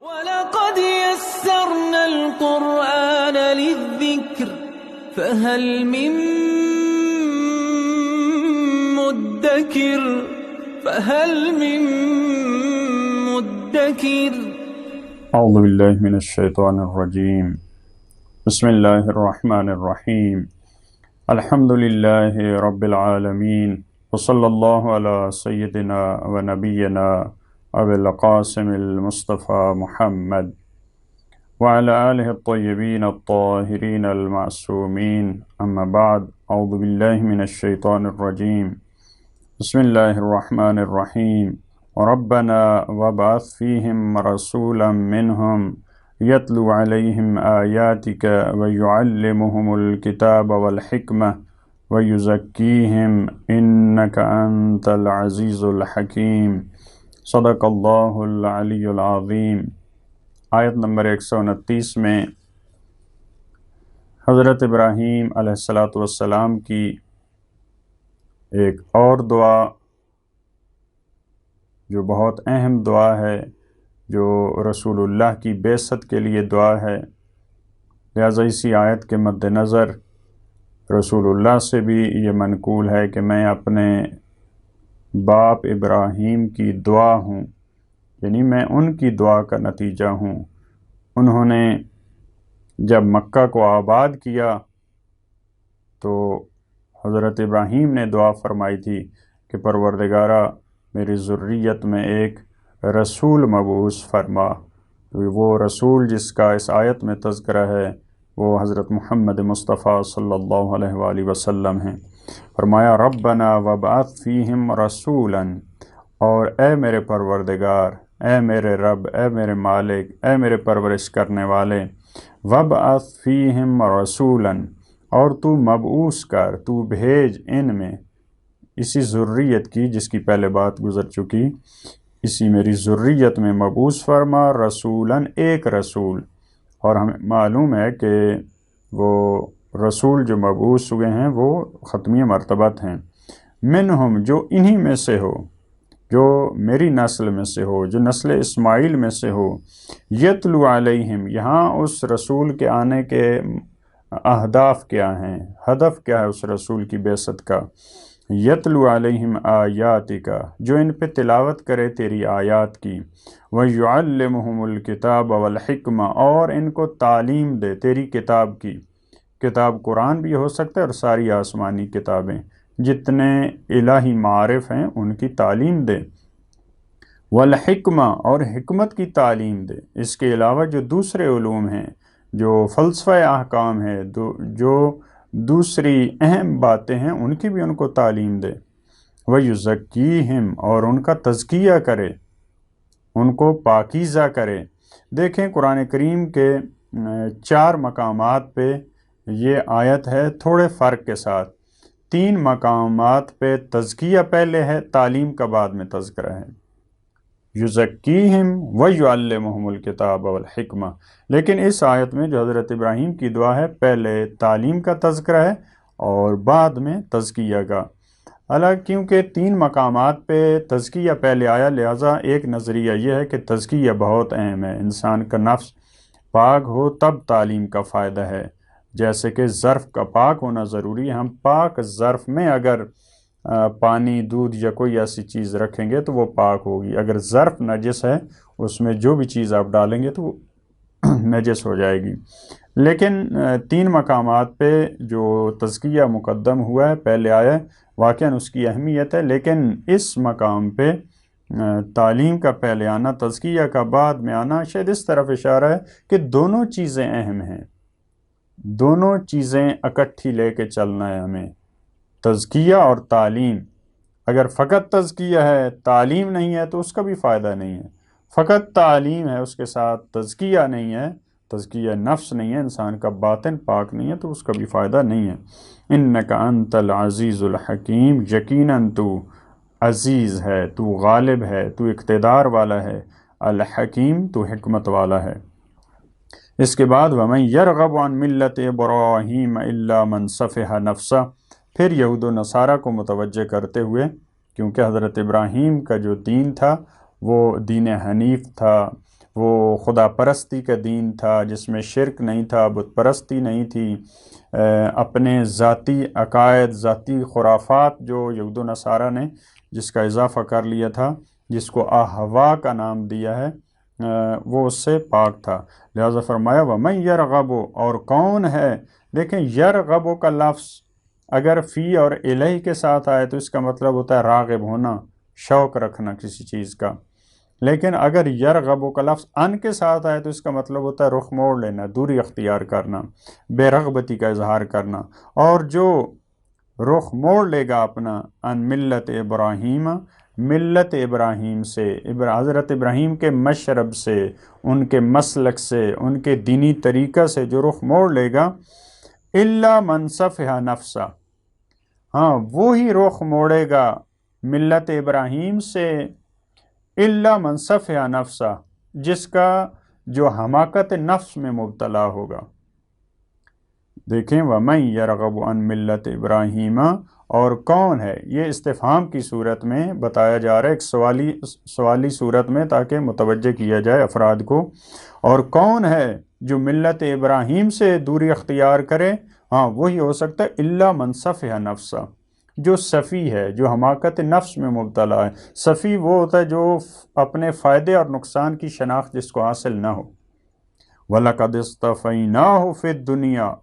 وَلَقَدْ يَسَّرْنَا الْقُرْآنَ لِلذِّكْرِ فَهَلْ مِن مُّدَّكِرٍ اعوذ باللہ من الشیطان الرجیم بسم اللہ الرحمن الرحیم الحمد للہ رب العالمین وصلی اللہ علی سیدنا و نبینا ابی القاسم المصطفى محمد وعلى آلہ الطیبین الطاہرین المعصومین اما بعد اعوذ باللہ من الشیطان الرجیم بسم اللہ الرحمن الرحیم ربنا وابعث فیہم رسولا منہم یتلو علیہم آیاتک ویعلمہم الکتاب والحکمہ ویزکیہم انک انت العزیز الحکیم صدق اللہ العلی العظیم۔ آیت نمبر 129 میں حضرت ابراہیم علیہ السلام کی ایک اور دعا جو بہت اہم دعا ہے، جو رسول اللہ کی بعثت کے لیے دعا ہے، لہذا اسی آیت کے مد نظر رسول اللہ سے بھی یہ منقول ہے کہ میں اپنے باپ ابراہیم کی دعا ہوں، یعنی میں ان کی دعا کا نتیجہ ہوں۔ انہوں نے جب مکہ کو آباد کیا تو حضرت ابراہیم نے دعا فرمائی تھی کہ پروردگارہ میری ذریت میں ایک رسول مبعوث فرما۔ وہ رسول جس کا اس آیت میں تذکرہ ہے وہ حضرت محمد مصطفیٰ صلی اللہ علیہ وآلہ وسلم ہیں۔ فرمایا ربنا وابعث فیہم رسولا، اور اے میرے پروردگار، اے میرے رب، اے میرے مالک، اے میرے پرورش کرنے والے، وابعث فیہم رسولا، اور تو مبعوث کر، تو بھیج ان میں، اسی ذریت کی جس کی پہلے بات گزر چکی، اسی میری ذریت میں مبعوث فرما رسولاً، ایک رسول۔ اور ہمیں معلوم ہے کہ وہ رسول جو مبعوث ہوئے ہیں وہ ختمی مرتبت ہیں، منہم، جو انہی میں سے ہو، جو میری نسل میں سے ہو، جو نسل اسماعیل میں سے ہو، یتلو علیہم، یہاں اس رسول کے آنے کے اہداف کیا ہیں، ہدف کیا ہے اس رسول کی بعثت کا؟ یتلو علیہم آیاتک، جو ان پہ تلاوت کرے تیری آیات کی، ویعلمہم الکتاب والحکمہ، اور ان کو تعلیم دے تیری کتاب کی۔ کتاب قرآن بھی ہو سکتا ہے اور ساری آسمانی کتابیں، جتنے الہی معارف ہیں ان کی تعلیم دے، والحکمہ، اور حکمت کی تعلیم دے۔ اس کے علاوہ جو دوسرے علوم ہیں، جو فلسفہ احکام ہے، جو دوسری اہم باتیں ہیں، ان کی بھی ان کو تعلیم دے۔ وَيُزَكِّيهِمْ، اور ان کا تزکیہ کرے، ان کو پاکیزہ کرے۔ دیکھیں قرآن کریم کے 4 مقامات پہ یہ آیت ہے، تھوڑے فرق کے ساتھ۔ 3 مقامات پہ تزکیہ پہلے ہے، تعلیم کا بعد میں تذکرہ ہے، یزکیہم ویعلمہم الکتاب والحکمہ۔ لیکن اس آیت میں جو حضرت ابراہیم کی دعا ہے، پہلے تعلیم کا تذکرہ ہے اور بعد میں تزکیہ کا۔ حالانکہ کیونکہ 3 مقامات پہ تزکیہ پہلے آیا، لہٰذا ایک نظریہ یہ ہے کہ تزکیہ بہت اہم ہے، انسان کا نفس پاک ہو تب تعلیم کا فائدہ ہے۔ جیسے کہ ظرف کا پاک ہونا ضروری ہے، ہم پاک ظرف میں اگر پانی، دودھ یا کوئی ایسی چیز رکھیں گے تو وہ پاک ہوگی۔ اگر ظرف نجس ہے، اس میں جو بھی چیز آپ ڈالیں گے تو وہ نجس ہو جائے گی۔ لیکن 3 مقامات پہ جو تزکیہ مقدم ہوا ہے، پہلے آیا ہے، واقعاً اس کی اہمیت ہے، لیکن اس مقام پہ تعلیم کا پہلے آنا، تزکیہ کا بعد میں آنا، شاید اس طرف اشارہ ہے کہ دونوں چیزیں اہم ہیں، دونوں چیزیں اکٹھی لے کے چلنا ہے ہمیں، تزکیہ اور تعلیم۔ اگر فقط تزکیہ ہے، تعلیم نہیں ہے تو اس کا بھی فائدہ نہیں ہے۔ فقط تعلیم ہے، اس کے ساتھ تزکیہ نہیں ہے، تزکیہ نفس نہیں ہے، انسان کا باطن پاک نہیں ہے تو اس کا بھی فائدہ نہیں ہے۔ انک انت العزیز الحکیم، یقیناً تو عزیز ہے، تو غالب ہے، تو اقتدار والا ہے، الحکیم، تو حکمت والا ہے۔ اس کے بعد وَمَن يَرْغَبُ عَن مِلَّةِ إِبْرَاهِيمَ إِلَّا مَن سَفِهَ نَفْسَهُ، پھر یہود و نصارہ کو متوجہ کرتے ہوئے، کیونکہ حضرت ابراہیم کا جو دین تھا وہ دین حنیف تھا، وہ خدا پرستی کا دین تھا جس میں شرک نہیں تھا، بت پرستی نہیں تھی، اپنے ذاتی عقائد، ذاتی خرافات جو یہود و نصارہ نے جس کا اضافہ کر لیا تھا، جس کو احوا کا نام دیا ہے، وہ اس سے پاک تھا۔ لہذا فرمایا وَمَن يَرْغَبُ، اور کون ہے، دیکھیں یرغب کا لفظ اگر فی اور الہ کے ساتھ آئے تو اس کا مطلب ہوتا ہے راغب ہونا، شوق رکھنا کسی چیز کا، لیکن اگر یرغب کا لفظ ان کے ساتھ آئے تو اس کا مطلب ہوتا ہے رخ موڑ لینا، دوری اختیار کرنا، بے رغبتی کا اظہار کرنا۔ اور جو رخ موڑ لے گا اپنا ان ملت ابراہیم، ملت ابراہیم سے، حضرت ابراہیم کے مشرب سے، ان کے مسلک سے، ان کے دینی طریقہ سے جو رخ موڑ لے گا، الا من صفح نفسہ، ہاں وہی رخ موڑے گا ملت ابراہیم سے، الا من صفح نفسہ، جس کا جو حماقت نفس میں مبتلا ہوگا۔ دیکھیں وَمَن يَرْغَبُ عَن مِلَّتِ ابراہیم، اور کون ہے، یہ استفہام کی صورت میں بتایا جا رہا ہے، ایک سوالی صورت میں، تاکہ متوجہ کیا جائے افراد کو۔ اور کون ہے جو ملت ابراہیم سے دوری اختیار کرے، ہاں وہی ہو سکتا ہے الا من صفح نفسہ، جو صفی ہے، جو حماقت نفس میں مبتلا ہے۔ صفی وہ ہوتا ہے جو اپنے فائدے اور نقصان کی شناخت جس کو حاصل نہ ہو۔ وَلَقَدِ اصْطَفَيْنَاهُ فِي الدُّنْيَا،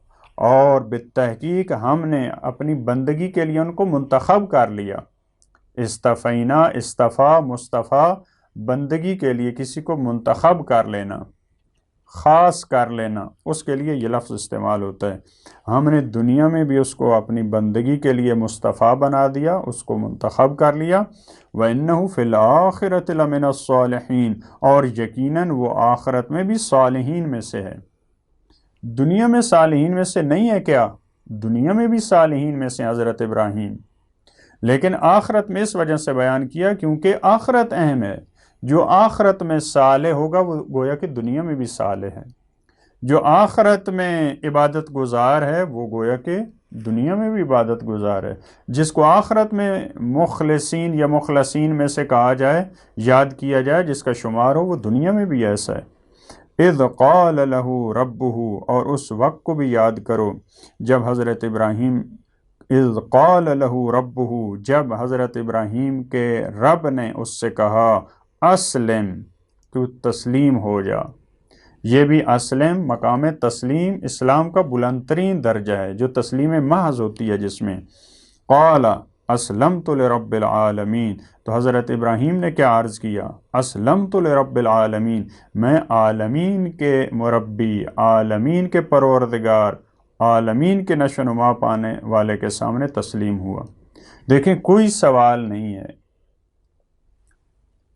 اور بالتحقیق ہم نے اپنی بندگی کے لیے ان کو منتخب کر لیا۔ استفینا، استفا، مصطفیٰ، بندگی کے لیے کسی کو منتخب کر لینا، خاص کر لینا، اس کے لیے یہ لفظ استعمال ہوتا ہے۔ ہم نے دنیا میں بھی اس کو اپنی بندگی کے لیے مصطفیٰ بنا دیا، اس کو منتخب کر لیا۔ وَإِنَّهُ فِي الْآخِرَةِ لَمِنَ الصَّالِحِينَ، اور یقیناً وہ آخرت میں بھی صالحین میں سے ہے۔ دنیا میں صالحین میں سے نہیں ہے کیا؟ دنیا میں بھی صالحین میں سے حضرت ابراہیم، لیکن آخرت میں اس وجہ سے بیان کیا کیونکہ آخرت اہم ہے۔ جو آخرت میں صالح ہوگا وہ گویا کہ دنیا میں بھی صالح ہے، جو آخرت میں عبادت گزار ہے وہ گویا کہ دنیا میں بھی عبادت گزار ہے۔ جس کو آخرت میں مخلصین یا مخلصین میں سے کہا جائے، یاد کیا جائے، جس کا شمار ہو، وہ دنیا میں بھی ایسا ہے۔ اذ قال له ربه، اور اس وقت کو بھی یاد کرو جب حضرت ابراہیم، اذ قال له ربه، جب حضرت ابراہیم کے رب نے اس سے کہا اسلم، تو تسلیم ہو جا۔ یہ بھی اسلم، مقام تسلیم اسلام کا بلند ترین درجہ ہے، جو تسلیم محض ہوتی ہے جس میں قال اسلمت لرب العالمین، تو حضرت ابراہیم نے کیا عرض کیا؟ اسلمت لرب العالمین، میں عالمین کے مربی، عالمین کے پروردگار، عالمین کے نشو و نما پانے والے کے سامنے تسلیم ہوا۔ دیکھیں کوئی سوال نہیں ہے،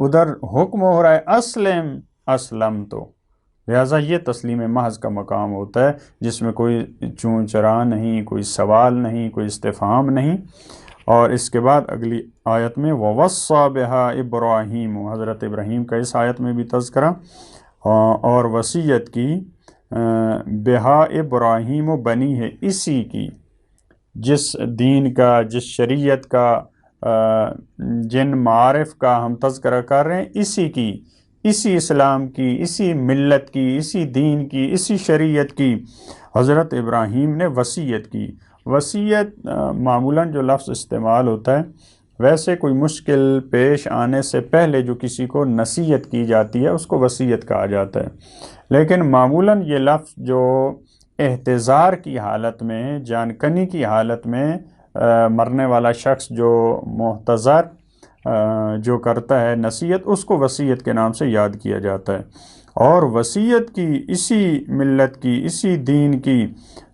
ادھر حکم ہو رہا ہے اسلم، اسلم، تو لہٰذا یہ تسلیم محض کا مقام ہوتا ہے جس میں کوئی چون چرا نہیں، کوئی سوال نہیں، کوئی استفہام نہیں۔ اور اس کے بعد اگلی آیت میں وَوَصَّى بِهَا ابراہیم، حضرت ابراہیم کا اس آیت میں بھی تذکرہ اور وصیت کی، بہا ابراہیم بنی ہے اسی کی، جس دین کا، جس شریعت کا، جن معارف کا ہم تذکرہ کر رہے ہیں، اسی کی، اسی اسلام کی، اسی ملت کی، اسی دین کی، اسی شریعت کی حضرت ابراہیم نے وصیت کی۔ وصیت معمولاً جو لفظ استعمال ہوتا ہے، ویسے کوئی مشکل پیش آنے سے پہلے جو کسی کو نصیحت کی جاتی ہے اس کو وصیت کہا جاتا ہے، لیکن معمولاً یہ لفظ جو احتضار کی حالت میں، جان کنی کی حالت میں مرنے والا شخص جو محتضر جو کرتا ہے نصیحت، اس کو وصیت کے نام سے یاد کیا جاتا ہے۔ اور وصیت کی اسی ملت کی، اسی دین کی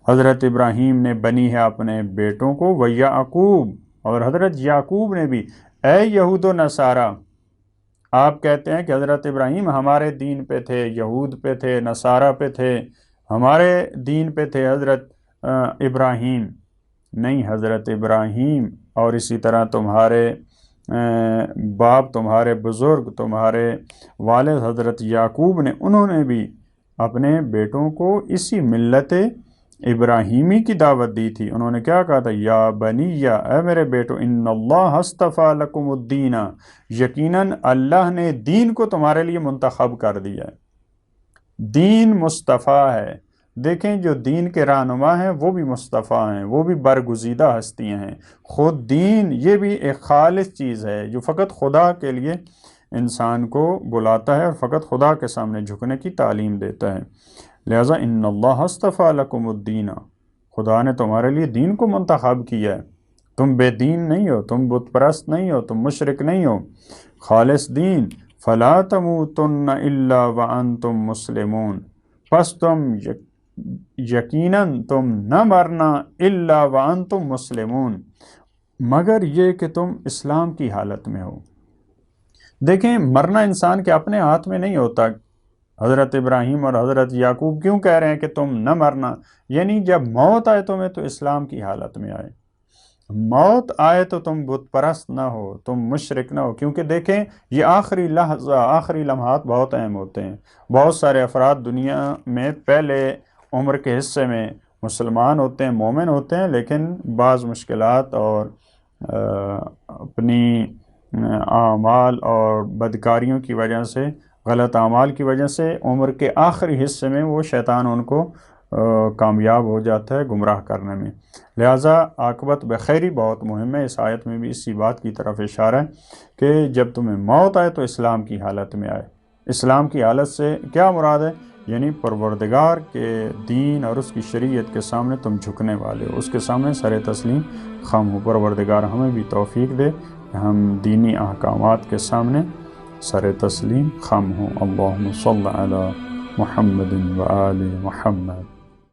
حضرت ابراہیم نے بنی ہے اپنے بیٹوں کو، وَيَعْقُوب، اور حضرت یعقوب نے بھی۔ اے یہود و نصارہ، آپ کہتے ہیں کہ حضرت ابراہیم ہمارے دین پہ تھے، یہود پہ تھے، نصارہ پہ تھے، ہمارے دین پہ تھے حضرت ابراہیم۔ نہیں، حضرت ابراہیم اور اسی طرح تمہارے باپ، تمہارے بزرگ، تمہارے والد حضرت یعقوب نے، انہوں نے بھی اپنے بیٹوں کو اسی ملت ابراہیمی کی دعوت دی تھی۔ انہوں نے کیا کہا تھا؟ یا بنی، اے میرے بیٹو، ان اللہ اصطفیٰ لکم الدین، یقیناً اللہ نے دین کو تمہارے لیے منتخب کر دیا ہے۔ دین مصطفیٰ ہے۔ دیکھیں جو دین کے رہنما ہیں وہ بھی مصطفیٰ ہیں، وہ بھی برگزیدہ ہستیاں ہیں۔ خود دین یہ بھی ایک خالص چیز ہے جو فقط خدا کے لیے انسان کو بلاتا ہے اور فقط خدا کے سامنے جھکنے کی تعلیم دیتا ہے۔ لہٰذا ان اللہ اصطفیٰ لکم الدین، خدا نے تمہارے لیے دین کو منتخب کیا ہے۔ تم بے دین نہیں ہو، تم بت پرست نہیں ہو، تم مشرک نہیں ہو، خالص دین۔ فلا تموتن الا وانتم مسلمون، پس تم یقیناً تم نہ مرنا الا وانتم مسلمون، مگر یہ کہ تم اسلام کی حالت میں ہو۔ دیکھیں مرنا انسان کے اپنے ہاتھ میں نہیں ہوتا۔ حضرت ابراہیم اور حضرت یعقوب کیوں کہہ رہے ہیں کہ تم نہ مرنا؟ یعنی جب موت آئے تمہیں تو اسلام کی حالت میں آئے، موت آئے تو تم بت پرست نہ ہو، تم مشرک نہ ہو، کیونکہ دیکھیں یہ آخری لحظہ، آخری لمحات بہت اہم ہوتے ہیں۔ بہت سارے افراد دنیا میں پہلے عمر کے حصے میں مسلمان ہوتے ہیں، مومن ہوتے ہیں، لیکن بعض مشکلات اور اپنی اعمال اور بدکاریوں کی وجہ سے، غلط اعمال کی وجہ سے عمر کے آخری حصے میں وہ شیطان ان کو کامیاب ہو جاتا ہے گمراہ کرنے میں۔ لہٰذا عاقبت بخیری بہت مہم ہے۔ اس آیت میں بھی اسی بات کی طرف اشارہ ہے کہ جب تمہیں موت آئے تو اسلام کی حالت میں آئے۔ اسلام کی حالت سے کیا مراد ہے؟ یعنی پروردگار کے دین اور اس کی شریعت کے سامنے تم جھکنے والے ہو، اس کے سامنے سر تسلیم خم ہو۔ پروردگار ہمیں بھی توفیق دے کہ ہم دینی احکامات کے سامنے سر تسلیم خم ہوں۔ اللہم صل علی محمد و آل محمد۔